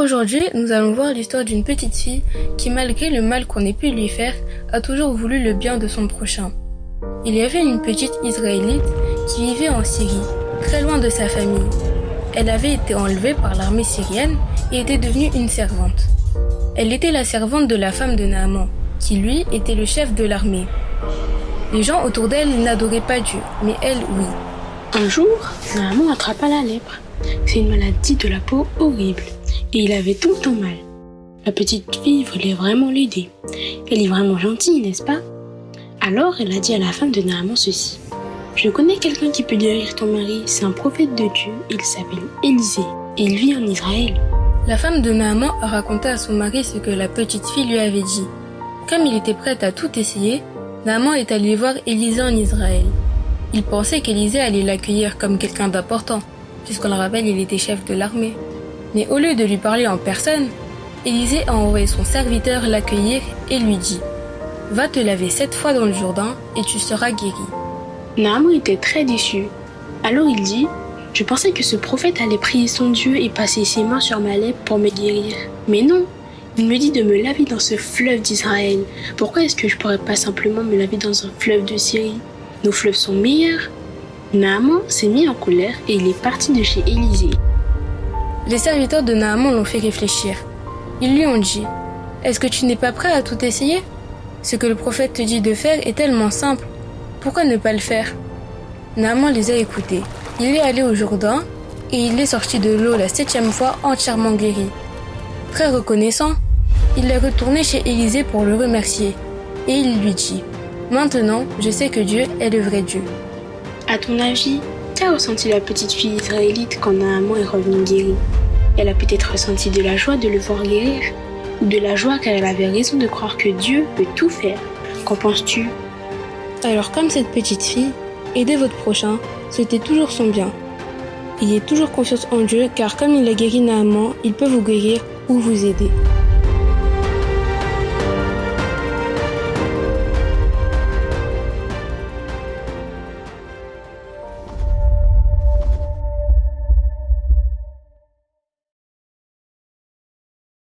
Aujourd'hui, nous allons voir l'histoire d'une petite fille qui, malgré le mal qu'on ait pu lui faire, a toujours voulu le bien de son prochain. Il y avait une petite Israélite qui vivait en Syrie, très loin de sa famille. Elle avait été enlevée par l'armée syrienne et était devenue une servante. Elle était la servante de la femme de Naaman, qui lui était le chef de l'armée. Les gens autour d'elle n'adoraient pas Dieu, mais elle, oui. Un jour, Naaman attrapa la lèpre. C'est une maladie de la peau horrible, et il avait tout le temps mal. La petite fille voulait vraiment l'aider. Elle est vraiment gentille, n'est-ce pas? Alors elle a dit à la femme de Naaman ceci. Je connais quelqu'un qui peut guérir ton mari, c'est un prophète de Dieu, il s'appelle Élisée, et il vit en Israël. La femme de Naaman a raconté à son mari ce que la petite fille lui avait dit. Comme il était prêt à tout essayer, Naaman est allé voir Élisée en Israël. Il pensait qu'Élisée allait l'accueillir comme quelqu'un d'important, puisqu'on le rappelle, il était chef de l'armée. Mais au lieu de lui parler en personne, Élisée a envoyé son serviteur l'accueillir et lui dit « Va te laver 7 fois dans le Jourdain et tu seras guéri. » Naaman était très déçu. Alors il dit « Je pensais que ce prophète allait prier son Dieu et passer ses mains sur ma lèpre pour me guérir. Mais non, il me dit de me laver dans ce fleuve d'Israël. Pourquoi est-ce que je pourrais pas simplement me laver dans un fleuve de Syrie? Nos fleuves sont meilleurs. » Naaman s'est mis en colère et il est parti de chez Élisée. Les serviteurs de Naaman l'ont fait réfléchir. Ils lui ont dit « Est-ce que tu n'es pas prêt à tout essayer? Ce que le prophète te dit de faire est tellement simple. Pourquoi ne pas le faire ?» Naaman les a écoutés. Il est allé au Jourdain et il est sorti de l'eau la 7e fois entièrement guéri. Très reconnaissant, il est retourné chez Élisée pour le remercier. Et il lui dit « Maintenant, je sais que Dieu est le vrai Dieu. » À ton avis, qu'a ressenti la petite fille israélite quand Naaman est revenu guéri? Elle a peut-être ressenti de la joie de le voir guérir, ou de la joie car elle avait raison de croire que Dieu peut tout faire. Qu'en penses-tu? Alors comme cette petite fille, aidez votre prochain, c'était toujours son bien. Ayez toujours confiance en Dieu car comme il a guéri Naaman, il peut vous guérir ou vous aider.